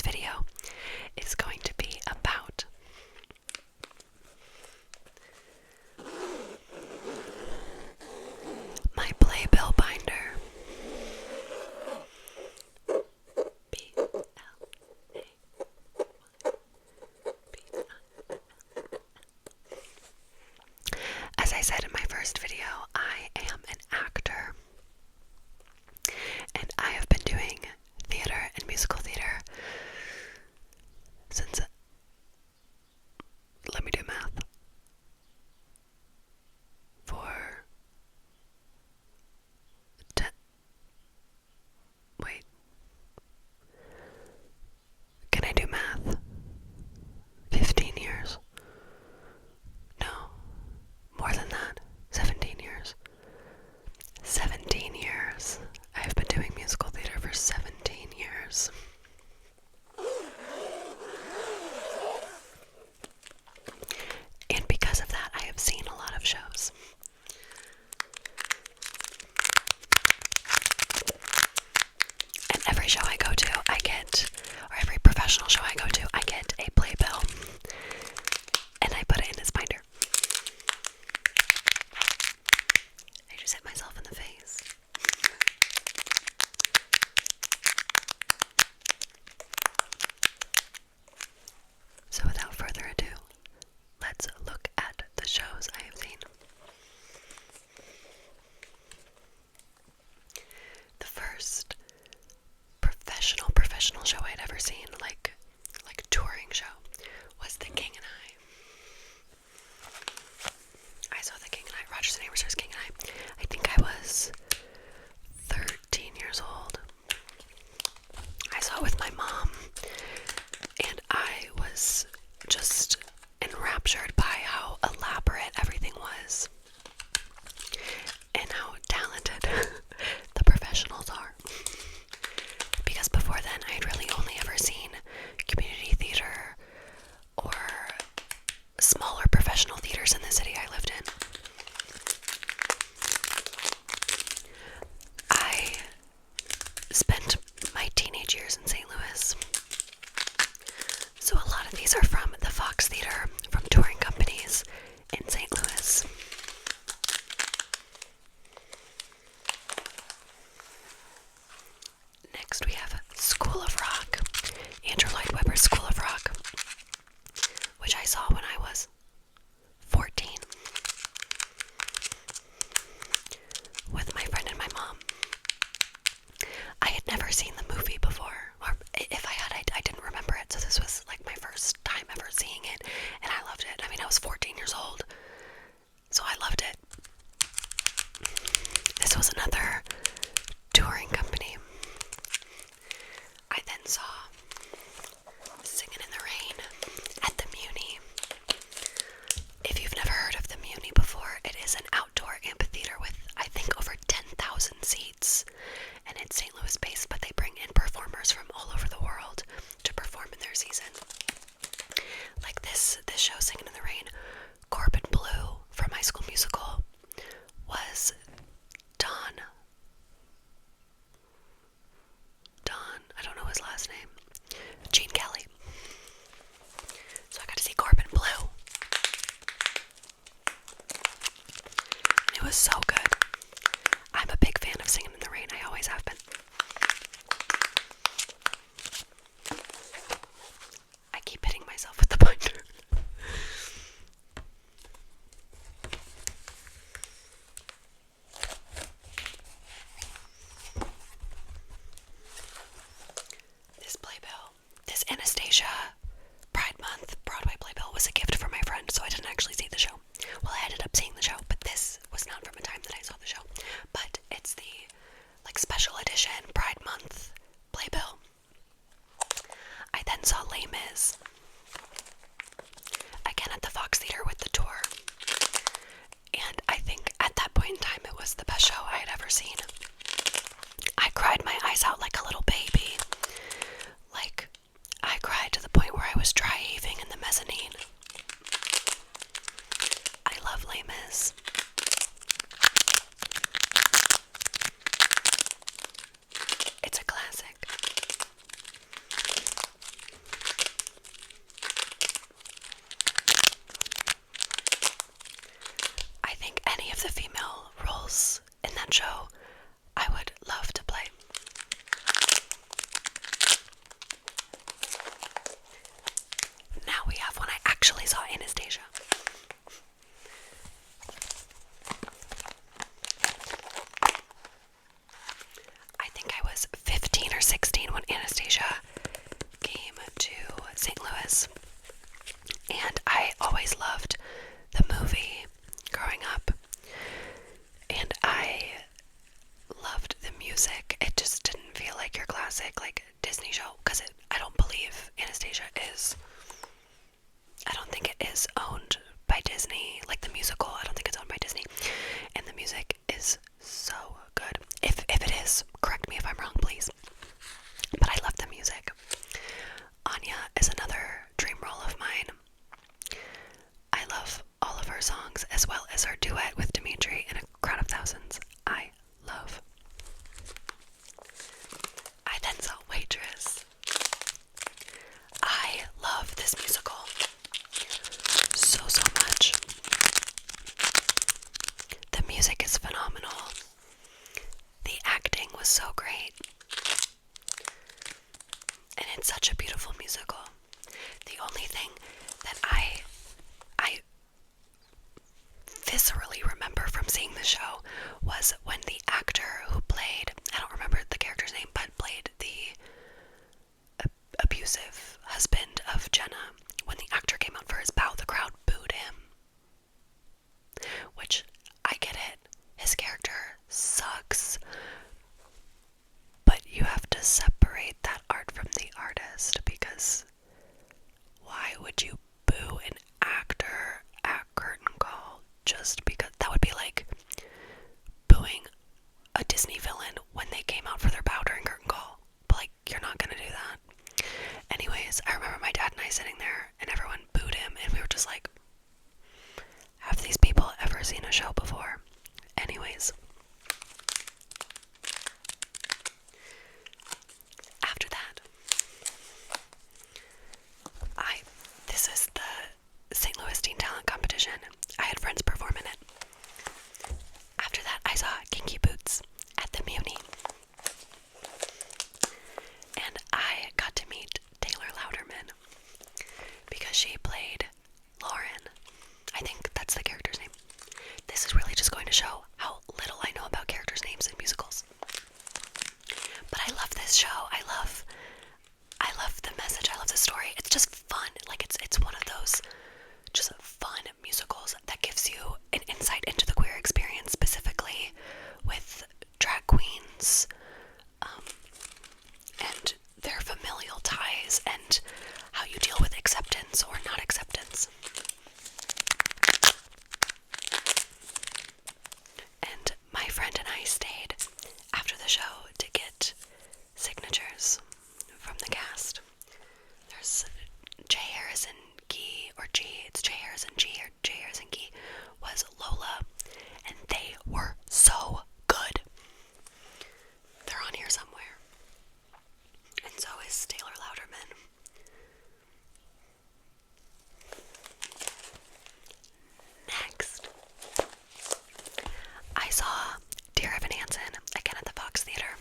today's video is going to be about my playbill binder. B-L-A-Y-B-I-L-L. As I said in my first video, I am an actor, and I have been doing theater and musical theater since, let me do math, for wait, can I do math? 15 years? No, more than that, 17 years. 17 years. I've been doing musical theater for 17 years. And because of that, I have seen a lot of shows. And every show I go to, I get, or every professional show I go to, I get a playbill. And I put it in this binder. I just hit myself in the face. So without further ado, let's look at the shows I have seen. The first professional show I'd ever seen, like touring show, was The King and I saw The King and I, Rogers and Hammerster's King and I think I was 13 years old. I saw it with my mom, and I was just enraptured by how elaborate everything was and how talented the professionals are. Because before then, I had really only ever seen community theater or smaller professional theaters in the city I lived in. I spent my teenage years in St. Louis. So a lot of these are from the Fox Theater, from touring companies in St. Louis. Next we have School of Rock, Andrew Lloyd Webber's School of Rock, which I saw when I was 14 with my friend and my mom. I had never seen the movie before, or if I had, I didn't remember it, so this was like my first time ever seeing it, and I loved it. I mean, I was 14 years old, so I loved it. This was another touring company. I then saw Singin' in the Rain at the Muni. If you've never heard of the Muni before, it is an outdoor amphitheater with, I think, over 10,000 seats. And it's St. Louis based, but they bring in performers from all over the world to perform in their season. Like this show, Singin' in the Rain, Corbin Bleu from High School Musical was I don't know his last name, Gene Kelly. So I got to see Corbin Bleu. And it was so good. I'm a big fan of Singin' in the Rain. I always have been. I keep hitting myself with the binder. This playbill, this Anastasia Pride Month Broadway playbill, was a gift from my friend, so I didn't actually see the show. Well, I ended up seeing the show, but this was not from a time that I saw the show. But it's the special edition Pride Month playbill. I then saw Les Mis, again at the Fox Theater with the tour, and I think at that point in time it was the best show I had ever seen. I cried my eyes out like a little baby. Like, I cried to the point where I was dry heaving in the mezzanine. I love Les Mis. It's a classic. of the female roles in that show, I would love to play. Now we have one I actually saw, Anastasia. I think I was 15 or 16 when Anastasia came to St. Louis. And I always loved the movie growing up. And I loved the music. It just didn't feel like your classic, like, Disney show. Because I don't believe Anastasia is... I don't think it is owned by Disney. Like, the musical, I don't think it's owned by Disney. And the music is so good. If it is, correct me if I'm wrong, please. But I love the music. Anya is another dream role of mine. I love all of her songs, as well as her duet with Dimitri in A Crowd of Thousands. I love. I then saw Waitress. I love this musical so much. The music is phenomenal. The acting was so great. And it's such a beautiful musical. The only thing that I viscerally remember from seeing the show was when the actor who played, I don't remember the character's name, but played the abusive husband of Jenna, when the actor came out for his bow, the crowd booed him. Which, I get it, his character sucks, but you have to separate that art from the artist, because why would you boo an actor at curtain call just because? That would be like booing a Disney villain when they came out for their bow during curtain call. But like, you're not gonna do that. Anyways, I remember my dad and I sitting there and everyone booed him, and we were just like, have these people ever seen a show before? Anyways, after that, this is the St. Louis Teen Talent Competition. I had friends perform in it. After that, I saw Kinky Boots at the Muni. And I got to meet Taylor Louderman because she played Lauren. I think that's the character's name. This is really just going to show how little I know about characters' names in musicals. But I love this show. I love the message. I love the story. It's just fun. Like, it's one of those just fun musicals that gives you an insight into the queer experience, specifically with drag queens, and their familial ties, and how you deal with acceptance or not acceptance. And my friend and I stayed after the show to get signatures from the cast. There's J. Harrison Gee, or G, it's J. Harrison G, or J. Harrison Gee was Lola, and they were so good. They're on here somewhere. And so is Taylor Louderman. Next, I saw Dear Evan Hansen again at the Fox Theater.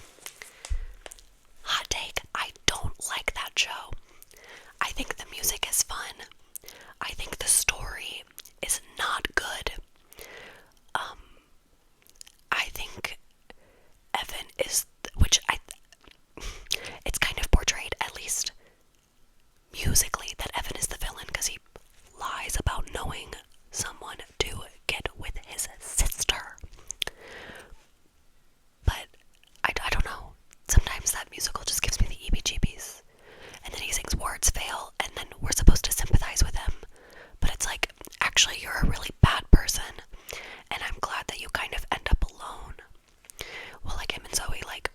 Hot take, I don't like that show. I think the music is fun. I think the story is not good. I think Evan is, it's kind of portrayed, at least musically, that Evan is the villain because he lies about knowing someone to get with his sister. But I don't know. Sometimes that musical just gives me the EBGBs. And then he sings Words Fail, and then we're supposed to sympathize with him. But it's like, actually, you're a really bad person, and I'm glad that you kind of end up alone. Well, like him and Zoe, like,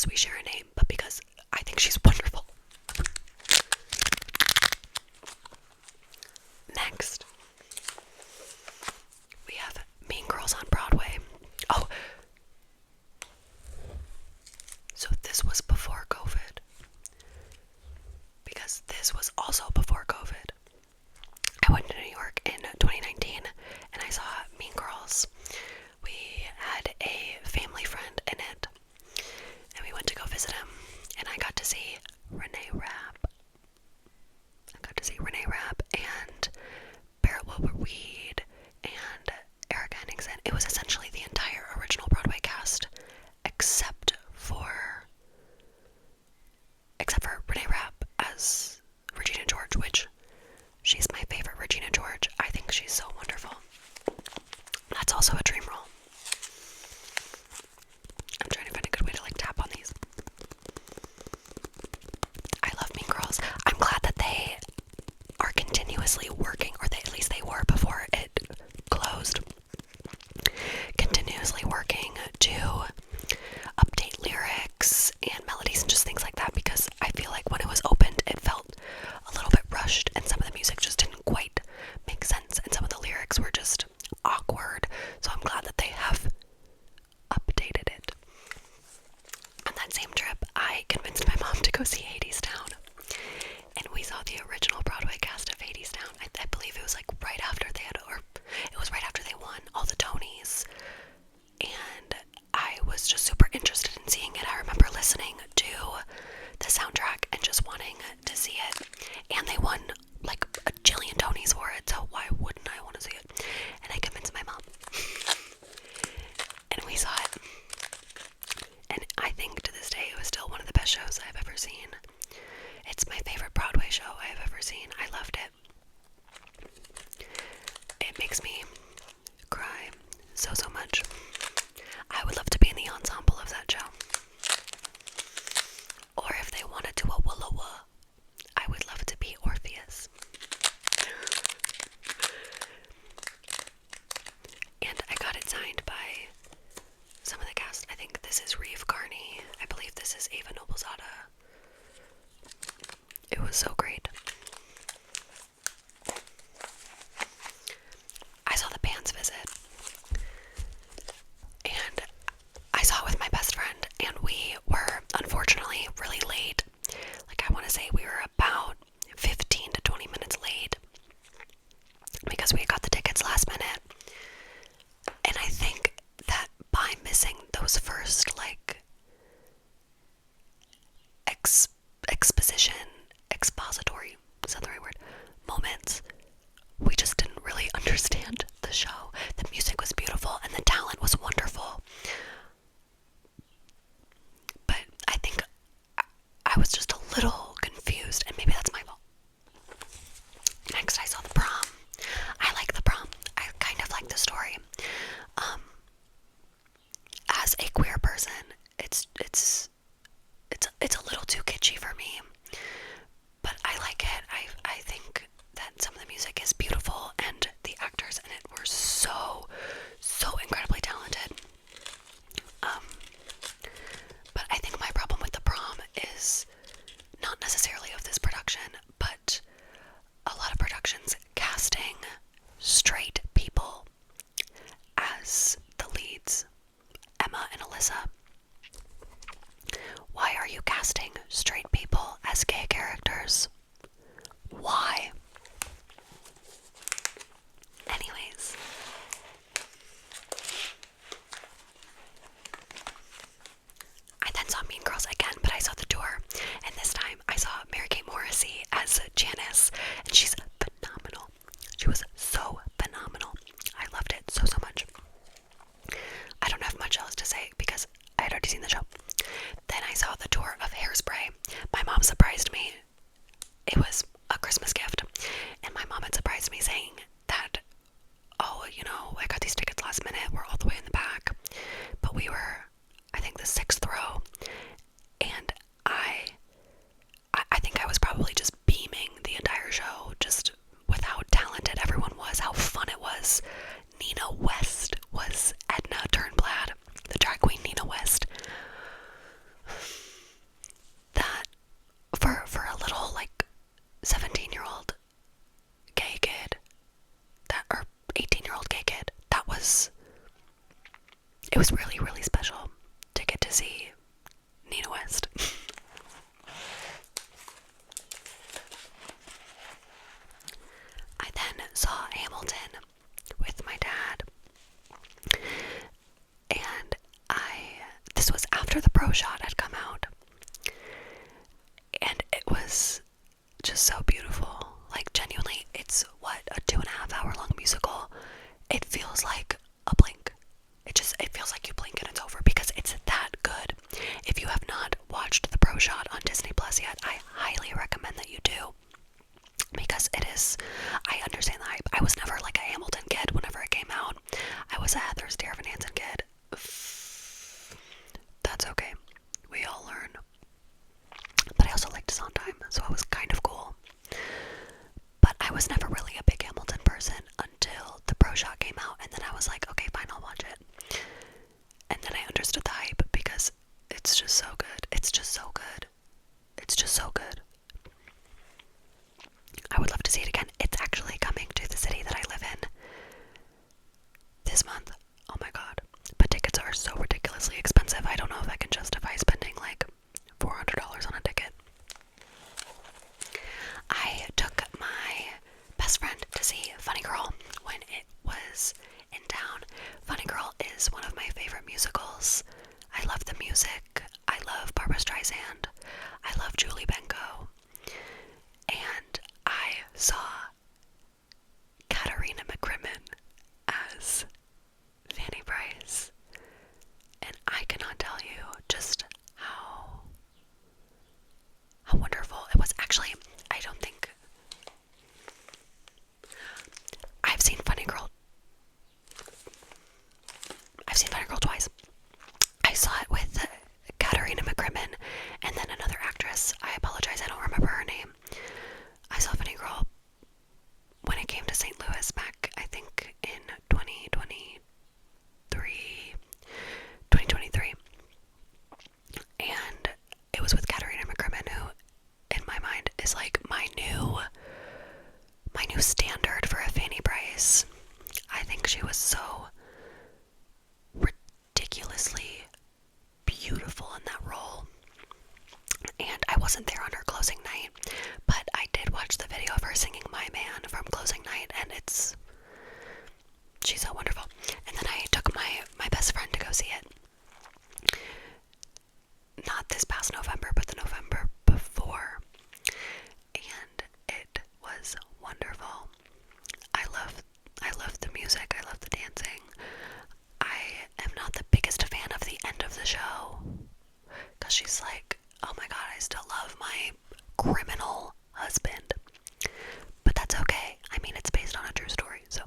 we share a name, but because I think she's wonderful. Next, we have Mean Girls on Broadway. Oh, so this was before COVID. Because this was also before COVID. I went to New York in 2019 and I saw Mean Girls. We had a family friend in it and we went to go visit him, and I got to see Renee Rapp. And Barrett Wilbur-Weed and Erica Henningsen. It was essentially the entire original Broadway cast except for Renee Rapp as Regina George, which she's my favorite Regina George. I think she's so wonderful. That's also a dream role. I'm trying to find a good way to tap on these. I love Mean Girls. I'm glad that they are continuously working, or at least they were before it closed. Continuously working to update lyrics and melodies and just things like that, because I feel like when it was opened it felt a little bit rushed and some of the music just didn't quite make sense and some of the lyrics were just awkward, so I'm glad that they have updated it. On that same trip, I convinced my mom to go see Hadestown, and we saw the original Broadway cast of Hadestown. I believe it was right after they had, or it was right after they won all the Tonys, and I was just super interested in seeing it. I remember listening to the soundtrack and just wanting to see it, and they won a jillion Tonys for it, so why wouldn't I want to see it? And I convinced my mom, and we saw it, and I think to this day it was still one of the best shows I've ever seen. It's my favorite Broadway show I've ever seen. I loved it. It makes me cry so much. I would love to be in the ensemble of that show. Or if they wanted to a Willa, I would love to be Orpheus. And I got it signed by some of the cast. I think this is Reeve Carney. I believe this is Ava Noblezada. It was so great. I saw the band's visit. And I saw it with my best friend, and we were unfortunately really late. I want to say we were about 15 to 20 minutes late because we got the tickets last minute. And I think that by missing those first expository, is that the right word, moments, we just didn't really understand the show. The music was beautiful and the talent was wonderful, but I think I was just a little confused, and maybe that's my fault. Next, I saw the prom. I like the prom. I kind of like the story. As a queer person, it's a little too kitschy for me, but I like it. I think that some of the music is beautiful, and the actors in it were so incredibly talented. But I think my problem with the prom is not necessarily of this production, but a lot of productions casting straight people as the leads, Emma and Alyssa. Why are you casting straight people as gay characters? Why? Anyways. I then saw Mean Girls again, but I saw the tour, and this time I saw Mary-Kate Morrissey as Janice, and she's phenomenal. She was so phenomenal. I loved it so much. I don't have much else to say because I had already seen the show. Then I saw the tour of Hairspray. My mom surprised me. It was a Christmas gift, and my mom had surprised me saying that, oh, I got these tickets last minute, we're all the way in the back, but we were, I think, the 6th row, and I think I was probably just beaming the entire show. was just so beautiful. Like, genuinely, it's what, a 2.5 hour long musical. It feels like a blink. It feels like you blink and it's over, because it's that good. If you have not watched the Pro Shot on Disney Plus yet, I highly recommend that you do, because it is, I understand the hype. I was never like a Hamilton kid whenever it came out. I was a Heather Dear Evan Hansen kid. That's okay. We all learn. But I also liked Sondheim, so it was kind of cool. But I was never really a big Hamilton person until the Pro Shot came out, and then I was like, okay, fine, I'll watch it. And then I understood the hype, because it's just so good. It's just so good. It's just so good. I would love to see it again. It's actually coming to the city that I live in this month. Oh my god. But tickets are so ridiculously expensive. I don't know if I can justify spending like $400 on a ticket. I took my best friend to see Funny Girl when it was in town. Funny Girl is one of my favorite musicals. I love the music. I love Barbra Streisand. I love Julie Benko. And I saw Katarina McCrimmon as Fanny Price. And I cannot tell you just how wonderful it was. Actually, I don't think I've seen Funny Girl twice. I saw it with Katarina McCrimmon and then another actress. I apologize, I don't remember her name. I saw Funny Girl when it came to St. Louis back, I think, in 2023. And it was with Katarina McCrimmon, who, in my mind, is like my new standard for a Fanny Price. I think she was so ridiculously beautiful in that role. And I wasn't there on her closing night, but I did watch the video of her singing My Man from closing night, and she's so wonderful. And then I took my best friend to go see it. Not this past November, but the November before. And it was wonderful. I love the music, I love the dancing. I am not the biggest fan of the end of the show, because she's like, oh my god, I still love my criminal husband. But that's okay. I mean, it's based on a true story, so.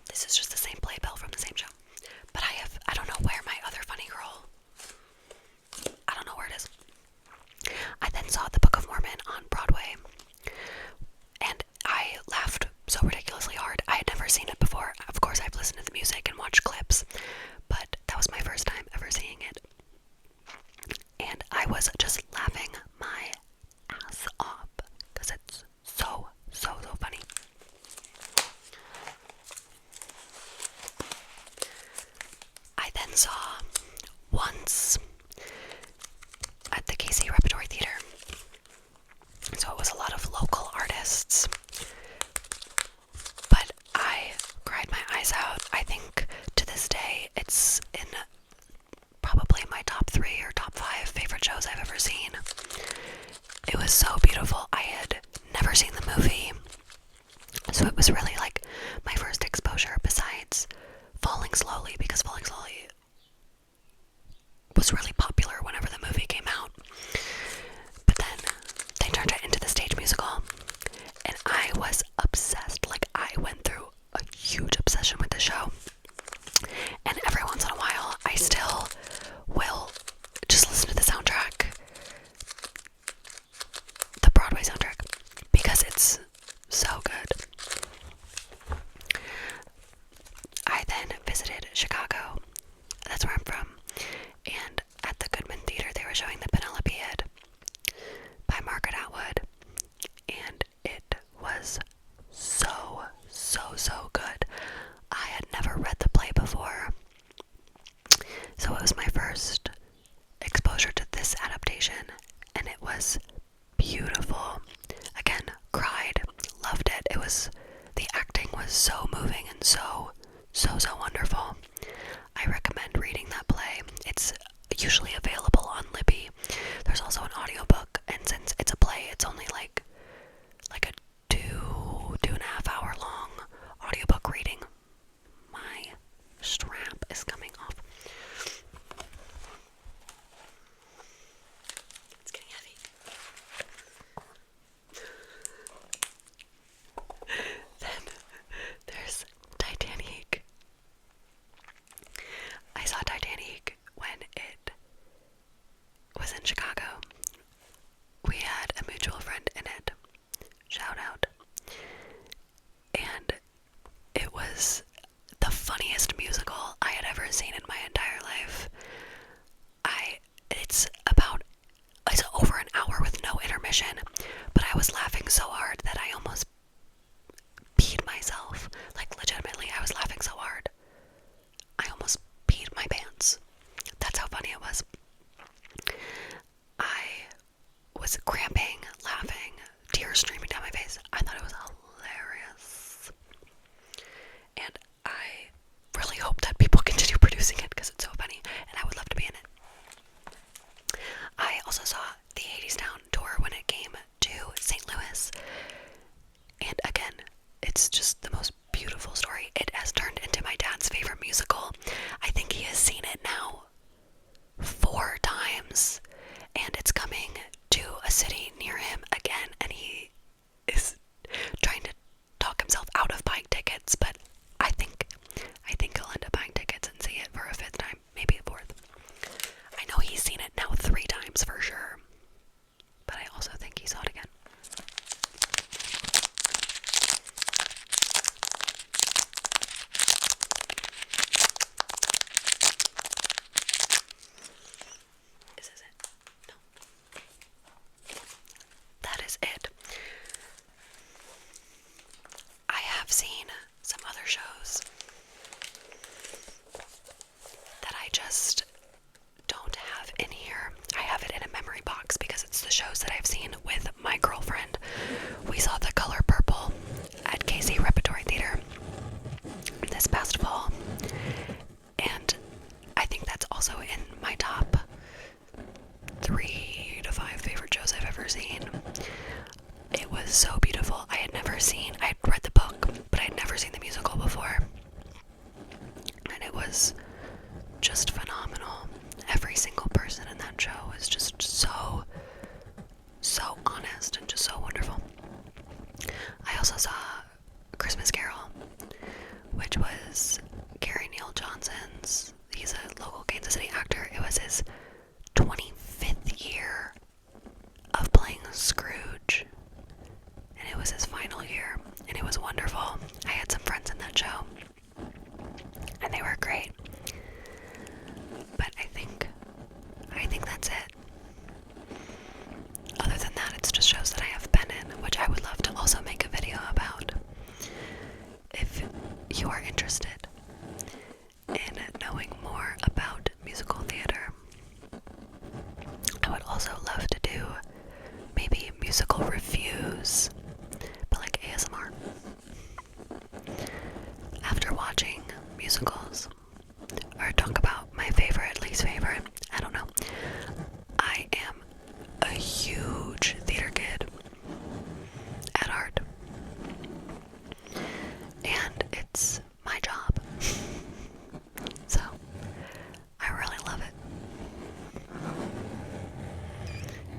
This is just the same playbill from the same show. But I don't know where my other Funny Girl, I don't know where it is. I then saw The Book of Mormon on Broadway, and I laughed so ridiculously hard. I had never seen it before. Of course, I've listened to the music and watched clips, but that was my first time ever seeing it. And I was just laughing my ass off, because it's so funny. I then saw Once at the KC Repertory Theater. So it was a lot of local artists. But I cried my eyes out. I think to this day it's in probably my top 3 or top 5 favorite shows I've ever seen. It was so beautiful. I had never seen the movie, so it was really like my first exposure besides Falling Slowly, because Falling Slowly was really popular whenever the movie came out. But then they turned it into the stage musical, and I was obsessed. Like, I went through a huge obsession with the show, and every once in a while I still will just listen to the soundtrack, the Broadway soundtrack, because it's so good. I then visited Chicago. That's where I'm from. And at the Goodman Theater, they were showing The Penelopead by Margaret Atwood. And it was so good. I had never read the play before, so it was my first exposure to this adaptation, and it was beautiful. Again, cried, loved it. The acting was so moving and so wonderful. I recommend reading that play. It's usually available intermission, but I was laughing so hard that I almost peed myself. Like, legitimately, I was laughing so hard. I almost peed my pants. That's how funny it was. I was cramping, laughing, tears streaming down my face. I thought it was hilarious. And I really hope that people continue producing it because it's so funny, and I would love to be in it. I also saw the 80s Town tour when it came to St. Louis. And again, it's just the most beautiful story. It has turned into my dad's favorite musical. I think he has seen it now 4 times, and it's coming to a city near him again, and he is trying to talk himself out of buying tickets, but I think he'll end up buying tickets and see it for a 5th time, maybe a 4th. I know he's seen it now 3 times for sure, but I also think he saw it again. Is this it? No. That is it. I have seen some other shows that I just don't have in here. I have it in a memory box because it's the shows that I've seen with my girlfriend. We saw The Color Purple at KC Repertory Theater this past fall, and I think that's also in my top 3 to 5 favorite shows I've ever seen. It was so beautiful. I had read the book, but I had never seen the musical before, and it was just phenomenal. Every single person in that show was just so honest and just so wonderful. I also saw Christmas Carol, which was Gary Neal Johnson's. He's a local Kansas City actor. It was his 25th year of playing Scrooge, and it was his final year, and it was wonderful. I had some friends in that show, and they were great. But I think that's it. Other than that, it's just shows that I have been in, which I would love to also make a video about. If you are interested in knowing more about musical theater, I would also love to do maybe musical reviews, but like ASMR. After watching musicals, or talk about my favorite, least favorite, I don't know. I am a huge theater kid at heart, and it's my job, so I really love it.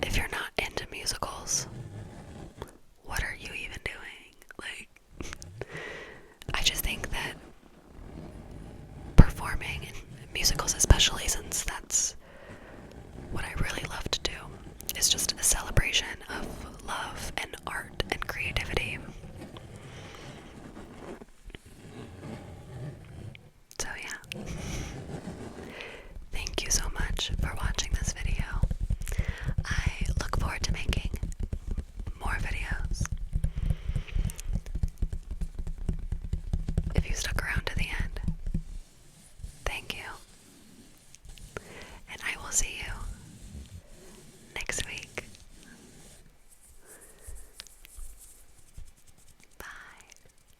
If you're not into musicals, what are you even doing? Like, I just think that performing in musicals, especially since that's what I really love to do, is just a celebration of love and art and creativity. So yeah, thank you so much for watching this video. I look forward to making more videos. If you stuck around to the